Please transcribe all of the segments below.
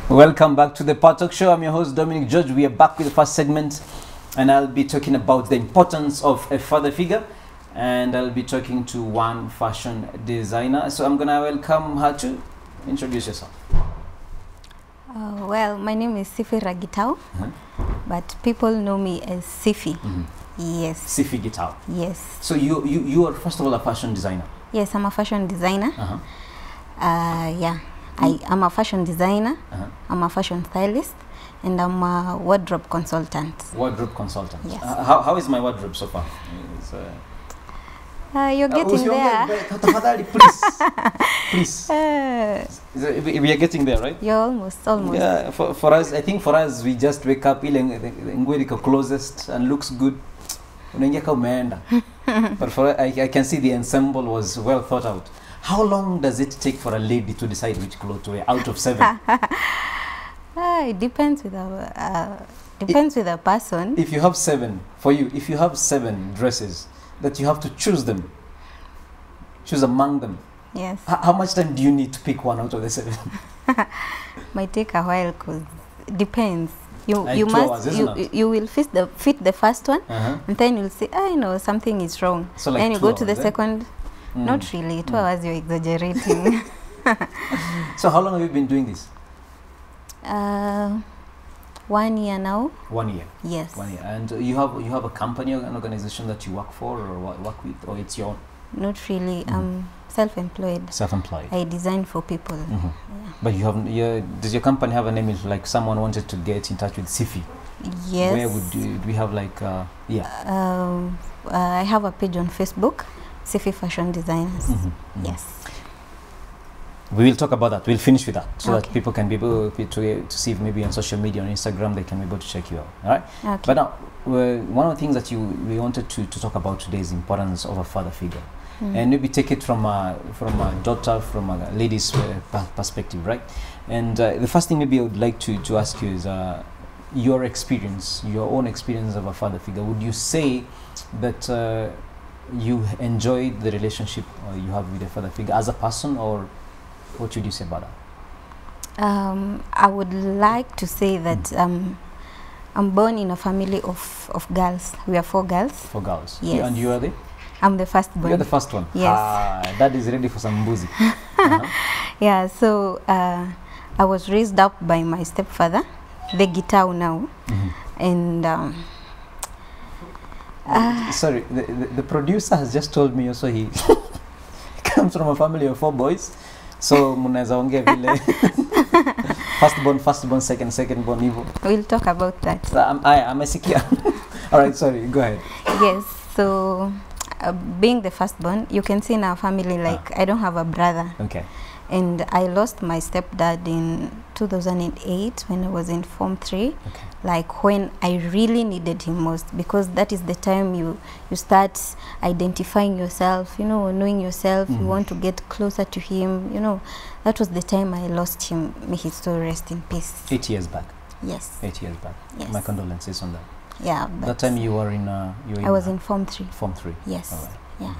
Welcome back to the Patok Show. I'm your host Dominic George. We are back with the first segment, and I'll be talking about the importance of a father figure, and I'll be talking to one fashion designer. So I'm gonna welcome her to introduce yourself. Well, my name is Cphie Gitau, but people know me as Cphie. Yes. Cphie Gitau. Yes. So you are first of all a fashion designer. Yes, I'm a fashion designer. Yeah, I'm a fashion designer. I'm a fashion stylist, and I'm a wardrobe consultant. Wardrobe consultant. Yes. How is my wardrobe so far? You're getting there. Please. We are getting there, right? You're almost. Yeah. For us, I think for us, we just wake up, the closest and looks good. But for I can see the ensemble was well thought out. How long does it take for a lady to decide which clothes to wear out of 7? It depends with the person. If you have 7, for you, if you have 7 dresses that you have to choose among them. Yes. How much time do you need to pick one out of the 7? Might take a while because it depends. You will fit the first one, and then you'll say, I know something is wrong. So like then you go to the hours, second. Not really. 2 hours, you're exaggerating. So how long have you been doing this? 1 year now. 1 year. Yes. 1 year. And you have a company or an organization that you work for or work with, or it's your own? Not really. I'm self-employed. Self-employed. I design for people. Yeah. But you have. Does your company have a name? If like someone wanted to get in touch with Cphie, yes. Where would do we have like? I have a page on Facebook. Cphie Fashion Designers. Yes. We will talk about that. We'll finish with that so that people can be able to see if maybe on social media, on Instagram, they can be able to check you out. All right? Okay. But now, one of the things that we wanted to talk about today is the importance of a father figure. And maybe take it from a daughter, from a lady's perspective, right? And the first thing maybe I would like to ask you is your experience, your own experience of a father figure. Would you say that you enjoyed the relationship you have with a father figure as a person, or what would you say about that? I would like to say that I'm born in a family of girls. We are 4 girls. 4 girls. Yes. And you are the? I'm the first born. You're the first one. Yes. That is ready for some mbuzi. Yeah. So I was raised up by my stepfather, the Gitau now, and. Sorry, the producer has just told me also he comes from a family of 4 boys. So munaweza ongea vile first born, second born hivyo. We'll talk about that. I'm a secure. All right, sorry, go ahead. Yes, so being the firstborn, you can see in our family, like I don't have a brother. Okay. And I lost my stepdad in 2008 when I was in Form 3. Okay. Like when I really needed him most, because that is the time you start identifying yourself, knowing yourself. You want to get closer to him, That was the time I lost him. May his soul rest in peace. 8 years back. Yes. 8 years back. Yes. My condolences on that. Yeah. That time you were in. I was in Form 3. Form 3. Yes. All right. Yeah.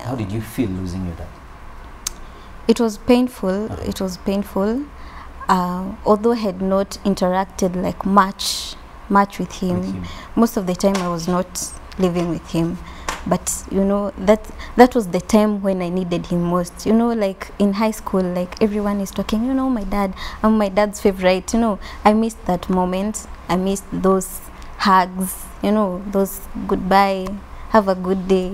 How did you feel losing your dad? It was painful. It was painful. Although I had not interacted like much with him. Most of the time I was not living with him. But that was the time when I needed him most. Like in high school, like everyone is talking, my dad, I'm my dad's favorite. I missed that moment. I missed those hugs, those goodbye, have a good day,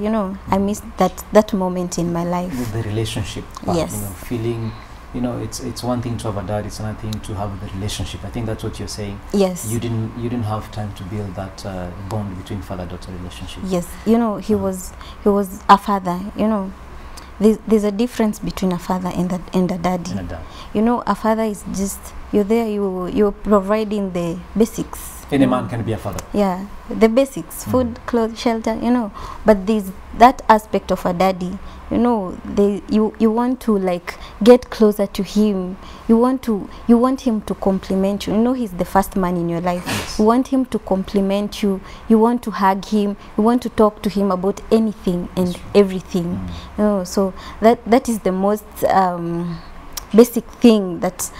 I missed that moment in my life. The relationship part, yes. Feeling, it's one thing to have a dad, it's another thing to have the relationship. I think that's what you're saying. Yes. You didn't have time to build that bond between father-daughter relationship. Yes. He was a father, There's a difference between a father and a daddy. And a dad. A father is just, you're there, you're providing the basics. Any man can be a father. Yeah, the basics, food, clothes, shelter, But there's that aspect of a daddy, you want to like get closer to him. You want him to compliment you. He's the first man in your life. Yes. You want him to compliment you. You want to hug him. You want to talk to him about anything and everything. So that is the most basic thing that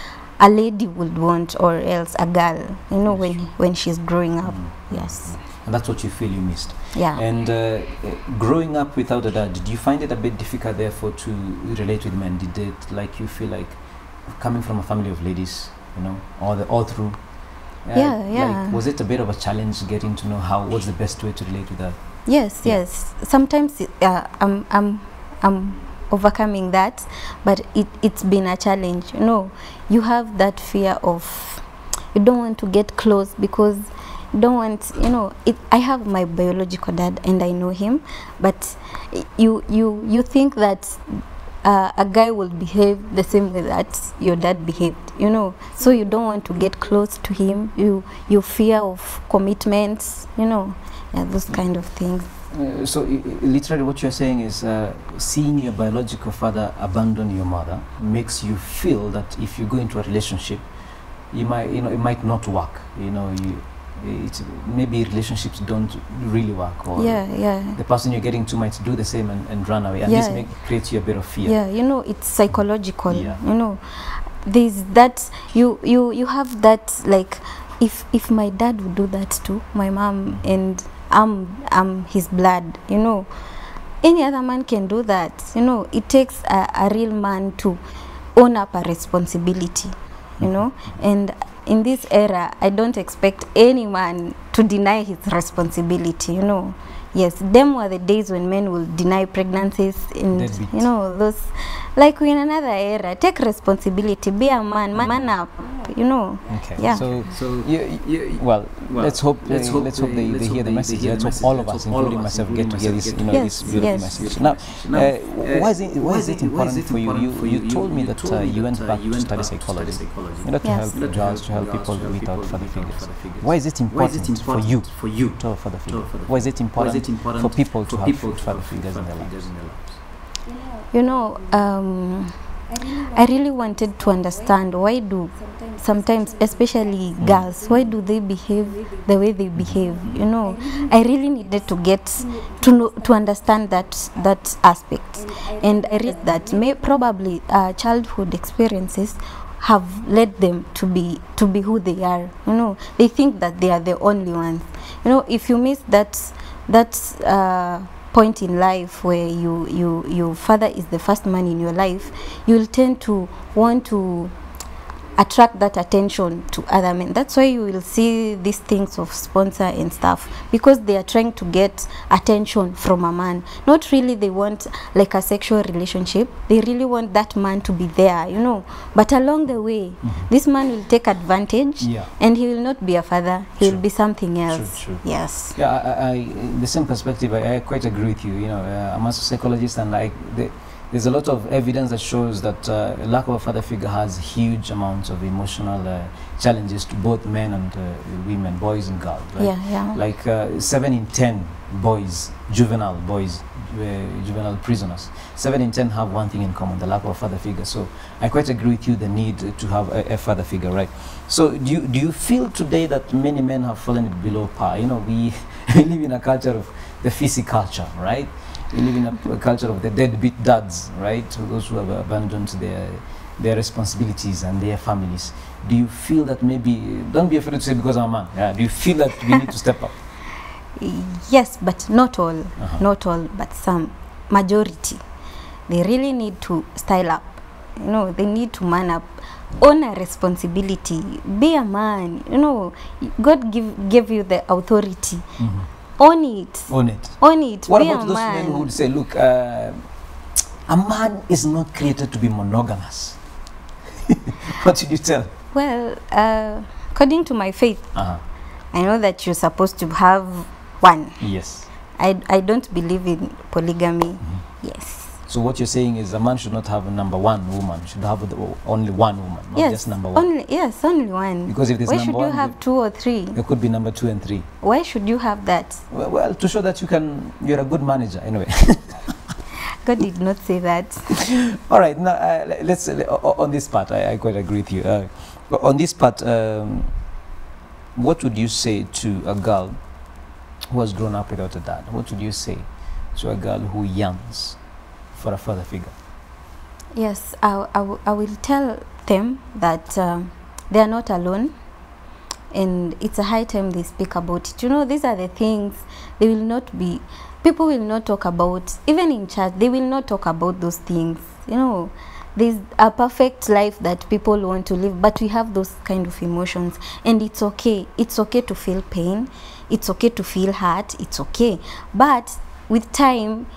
a lady would want, or else a girl, you know, when she's growing up. Yes. And that's what you feel you missed. Yeah. And growing up without a dad, did you find it a bit difficult, therefore, to relate with men? Did it, like, you feel like coming from a family of ladies, you know, all through? Yeah. Like, was it a bit of a challenge getting to know what's the best way to relate with that? Yes. Sometimes I'm overcoming that, but it's been a challenge. You know, you have that fear of, you don't want to get close because you don't want, you know, I have my biological dad and I know him, but you think that a guy will behave the same way that your dad behaved, you know, so you don't want to get close to him. You fear of commitments, you know, those kind of things. So literally what you're saying is seeing your biological father abandon your mother makes you feel that if you go into a relationship, it might not work, you know. Maybe relationships don't really work, or the person you're getting to might do the same and run away, and this creates you a bit of fear. Yeah, you know, it's psychological. You know, there's that you have that, like, if my dad would do that to my mom and I'm his blood, you know, any other man can do that. You know, it takes a real man to own up a responsibility, you know. And in this era, I don't expect any man to deny his responsibility, you know. Yes, them were the days when men will deny pregnancies and, you know, those, like, we're in another era. Take responsibility, be a man up, you know. Okay. Yeah. So well, let's hope they hear the message. Let's hope all of us, including myself, get to hear this, you know, this beautiful message. Now, why is it important for you? You told me that you went back to study psychology, you know, to help girls, to help people without father figures. Why is it important for you to have father figures? Why is it important for people to have father figures in their lives? You know, I really wanted to understand why do sometimes, especially girls, why do they behave the way they behave? You know, I really needed to get to understand that aspect, and I realized that probably childhood experiences have led them to be who they are. You know, they think that they are the only ones. You know, if you miss that point in life where your father is the first man in your life, you'll tend to want to attract that attention to other men. That's why you will see these things of sponsor and stuff, because they are trying to get attention from a man. Not really they want like a sexual relationship, they really want that man to be there, you know. But along the way, this man will take advantage, and he will not be a father, he will be something else. True. Yes. Yeah, I the same perspective, I quite agree with you. You know, I'm a psychologist, and like there's a lot of evidence that shows that lack of a father figure has huge amounts of emotional challenges to both men and women, boys and girls. Right? Yeah. Like 7 in 10 boys, juvenile prisoners, 7 in 10 have one thing in common: the lack of a father figure. So I quite agree with you, the need to have a father figure, right? So do you feel today that many men have fallen below par? You know, we live in a culture of the physical culture, right? We live in a culture of the deadbeat dads, right? Those who have abandoned their responsibilities and their families. Do you feel that maybe, don't be afraid to say because I'm a man, do you feel that we need to step up? Yes, but not all. Not all, but some. Majority. They really need to style up. You know, they need to man up. Own a responsibility. Be a man. You know, God gave you the authority. Own it. Own it. Own it. What be about a those man. men who would say, look, a man is not created to be monogamous? What should you tell? Well, according to my faith, I know that you're supposed to have one. Yes. I don't believe in polygamy. Yes. So what you're saying is a man should not have number one woman, should have only one woman, not just number one. Only one. Because if there's why number should you one, have 2 or 3? There could be number 2 and 3. Why should you have that? Well, to show that you're a good manager, anyway. God did not say that. All right, now let's on this part, I quite agree with you. On this part, what would you say to a girl who has grown up without a dad? What would you say to a girl who yearns for a father figure? Yes, I will tell them that they are not alone, and it's a high time they speak about it. You know, these are the things they will not be, people will not talk about, even in church, they will not talk about those things. You know, there's a perfect life that people want to live, but we have those kind of emotions, and it's okay. It's okay to feel pain. It's okay to feel hurt. It's okay. But with time,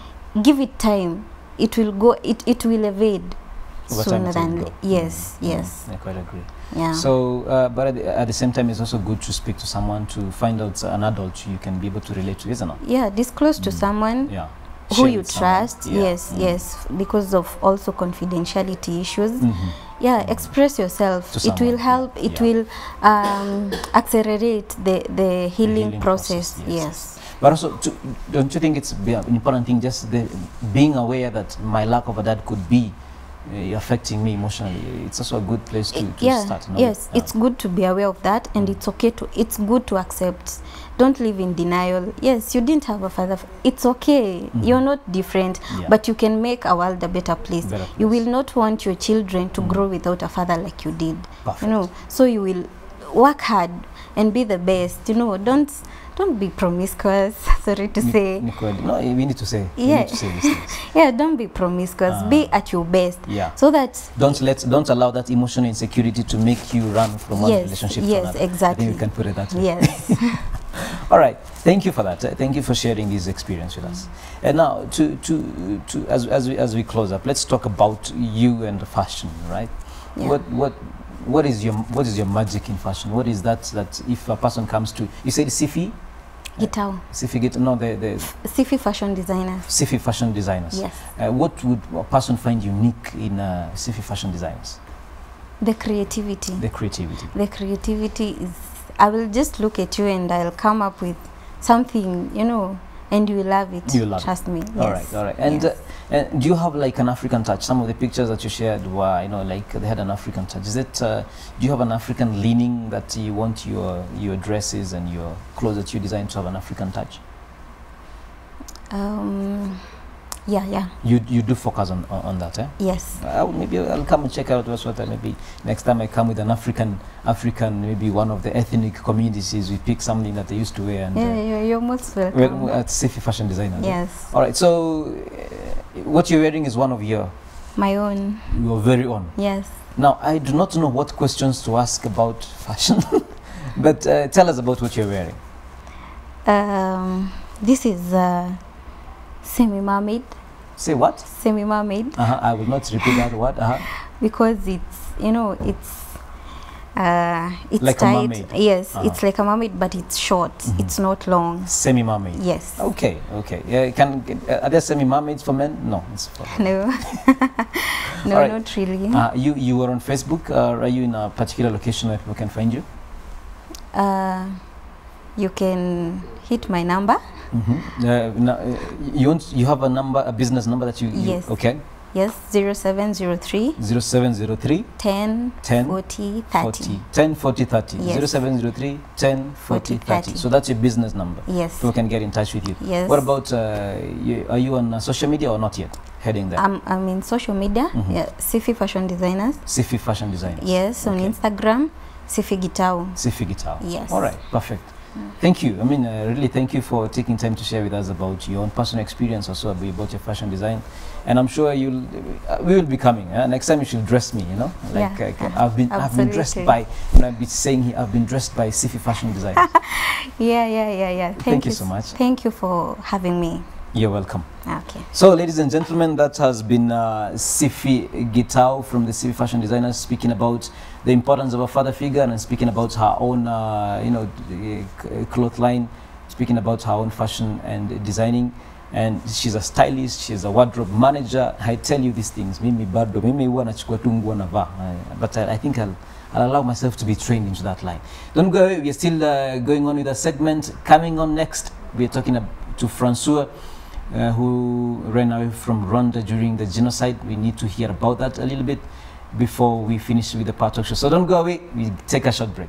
give it time. It will go, it will evade sooner than, yes, yes. I quite agree. Yeah. So, but at the same time, it's also good to speak to someone to find out an adult you can be able to relate to, isn't it? Yeah, disclose to someone. Yeah. Who Share you with someone. trust. Yeah. Yes, yes, because of also confidentiality issues. Yeah, express yourself. To It someone, will help. It will accelerate the healing process. Yes. But also, don't you think it's an important thing, just being aware that my lack of a dad could be affecting me emotionally? It's also a good place to start. No? Yes, it's good to be aware of that, and it's okay to, it's good to accept. Don't live in denial. Yes, you didn't have a father. It's okay. You're not different, but you can make our world a better place. You will not want your children to grow without a father like you did. Perfect. You know, so you will work hard and be the best. You know, don't be promiscuous. Sorry to say. Nicole, no, we need to say. Yeah. We need to say these things. Yeah, don't be promiscuous. Be at your best. Yeah. So that don't allow that emotional insecurity to make you run from one relationship to another. Yes, exactly. I think we can put it that way. Yes. All right. Thank you for that. Thank you for sharing this experience with us. And now, as we close up, let's talk about you and the fashion, right? Yeah. What is your magic in fashion? What is that if a person comes to, you said Cphie? Gitau. Cphie Gitau, no, the Cphie fashion designers. Cphie fashion designers. Yes. What would a person find unique in Cphie fashion designers? The creativity. The creativity. The creativity is, I will just look at you and I'll come up with something, you know, and you will love it. You love Trust me. All Yes. right, all right. And yes. Do you have like an African touch? Some of the pictures that you shared were, you know, like they had an African touch. Is it? Do you have an African leaning that you want your dresses and your clothes that you design to have an African touch? Yeah. You do focus on that, eh? Yes. Maybe I'll come and check out what's what. Maybe next time I come with an African, maybe one of the ethnic communities, we pick something that they used to wear. And, yeah, you're most welcome. Well, at Cphie fashion designers. Yes. All right. So, what you're wearing is one of your own. Your very own. Yes. Now, I do not know what questions to ask about fashion, but tell us about what you're wearing. This is semi-mermaid. Say what? Semi-mermaid. I will not repeat that word. Because it's, you know, it's like tight. A mermaid. Yes, it's like a mermaid, but it's short. It's not long. Semi-mermaid. Yes. Okay. Are there semi-mermaids for men? No, it's for no. No, right. Not really. You were on Facebook. Are you in a particular location where people can find you? You can hit my number. You have a number, a business number that you yes. Okay. Yes, 0703 10 40 30. 10 40 30. Yes. 0703 10 40 30. So that's your business number. Yes. People can get in touch with you. Yes. What about, are you on social media or not yet? Heading there. I'm in social media. Yeah, Cphie fashion designers. Cphie fashion designers. Yes, on Instagram, Cphie Gitau. Cphie Gitau. Yes. All right, perfect. Thank you. I mean, really thank you for taking time to share with us about your own personal experience also about your fashion design. And I'm sure we will be coming. Next time you should dress me, you know. Like I've been dressed by, I've been saying here, I've been dressed by Cphie fashion designers. Yeah. Thank you so much. Thank you for having me. You're welcome. Okay. So, ladies and gentlemen, that has been Cphie Gitau from the Cphie fashion designers speaking about the importance of a father figure and speaking about her own, cloth line, speaking about her own fashion and designing. And she's a stylist, she's a wardrobe manager. I tell you these things. But I think I'll allow myself to be trained into that line. Don't go away. We're still going on with a segment. Coming on next, we're talking to Francois, who ran away from Rwanda during the genocide. We need to hear about that a little bit before we finish with the part talk show. So don't go away. We take a short break.